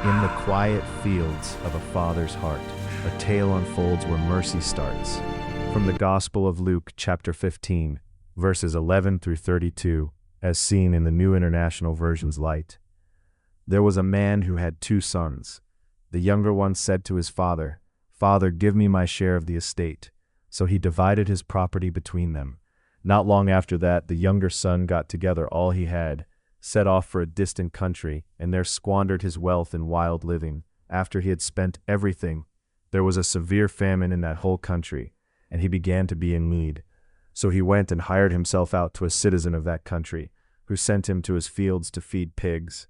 In the quiet fields of a father's heart, a tale unfolds where mercy starts. From the Gospel of Luke, chapter 15, verses 11 through 32, as seen in the New International Version's light. There was a man who had 2 sons. The younger one said to his father, "Father, give me my share of the estate." So he divided his property between them. Not long after that, the younger son got together all he had, set off for a distant country, and there squandered his wealth in wild living. After he had spent everything, there was a severe famine in that whole country, and he began to be in need. So he went and hired himself out to a citizen of that country, who sent him to his fields to feed pigs.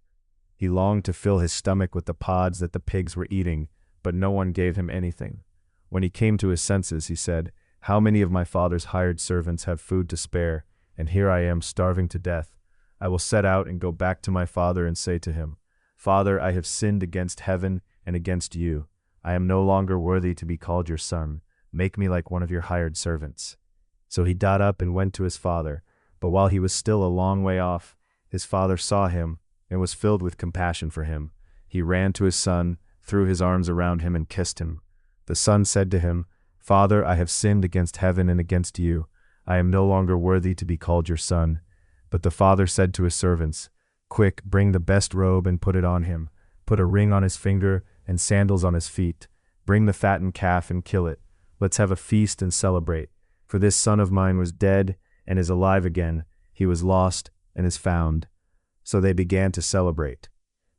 He longed to fill his stomach with the pods that the pigs were eating, but no one gave him anything. When he came to his senses, he said, "How many of my father's hired servants have food to spare, and here I am starving to death? I will set out and go back to my father and say to him, 'Father, I have sinned against heaven and against you. I am no longer worthy to be called your son. Make me like one of your hired servants.' So he got up and went to his father. But while he was still a long way off, his father saw him and was filled with compassion for him. He ran to his son, threw his arms around him, and kissed him. The son said to him, 'Father, I have sinned against heaven and against you. I am no longer worthy to be called your son.' But the father said to his servants, 'Quick, bring the best robe and put it on him. Put a ring on his finger and sandals on his feet. Bring the fattened calf and kill it. Let's have a feast and celebrate. For this son of mine was dead and is alive again. He was lost and is found.' So they began to celebrate.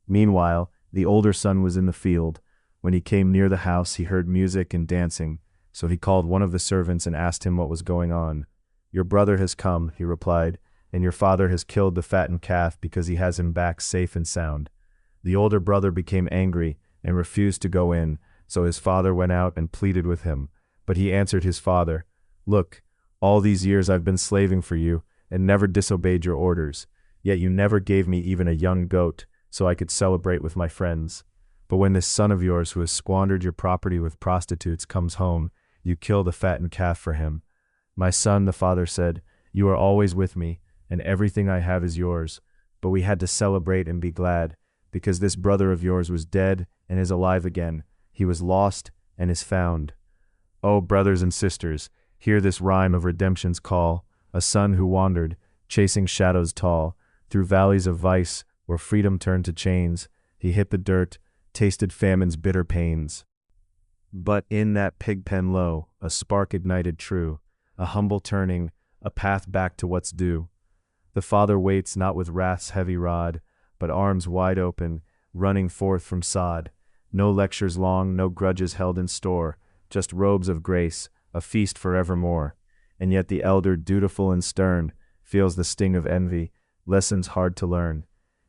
Meanwhile, the older son was in the field. When he came near the house, he heard music and dancing. So he called one of the servants and asked him what was going on. 'Your brother has come,' he replied, 'and your father has killed the fattened calf because he has him back safe and sound.' The older brother became angry and refused to go in, so his father went out and pleaded with him. But he answered his father, 'Look, all these years I've been slaving for you and never disobeyed your orders. Yet you never gave me even a young goat so I could celebrate with my friends. But when this son of yours who has squandered your property with prostitutes comes home, you kill the fattened calf for him.' 'My son,' the father said, 'you are always with me, and everything I have is yours. But we had to celebrate and be glad, because this brother of yours was dead and is alive again. He was lost and is found.' Oh, brothers and sisters, hear this rhyme of redemption's call, a son who wandered, chasing shadows tall, through valleys of vice, where freedom turned to chains. He hit the dirt, tasted famine's bitter pains. But in that pig pen low, a spark ignited true, a humble turning, a path back to what's due. The Father waits not with wrath's heavy rod, but arms wide open, running forth from sod. No lectures long, no grudges held in store, just robes of grace, a feast forevermore. And yet the elder, dutiful and stern, feels the sting of envy, lessons hard to learn.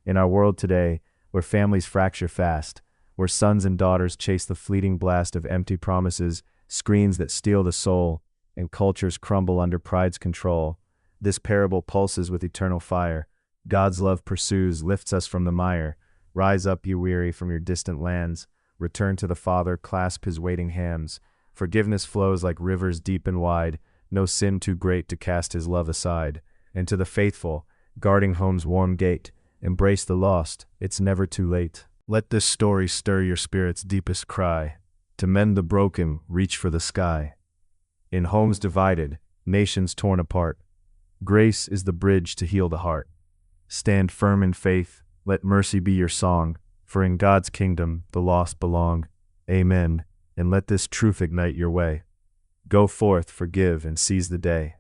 In our world today, where families fracture fast, where sons and daughters chase the fleeting blast of empty promises, screens that steal the soul, and cultures crumble under pride's control, this parable pulses with eternal fire. God's love pursues, lifts us from the mire. Rise up, you weary, from your distant lands. Return to the Father, clasp his waiting hands. Forgiveness flows like rivers deep and wide, no sin too great to cast his love aside. And to the faithful, guarding home's warm gate, embrace the lost, it's never too late. Let this story stir your spirit's deepest cry. To mend the broken, reach for the sky. In homes divided, nations torn apart, grace is the bridge to heal the heart. Stand firm in faith, let mercy be your song, for in God's kingdom the lost belong. Amen, and let this truth ignite your way. Go forth, forgive, and seize the day.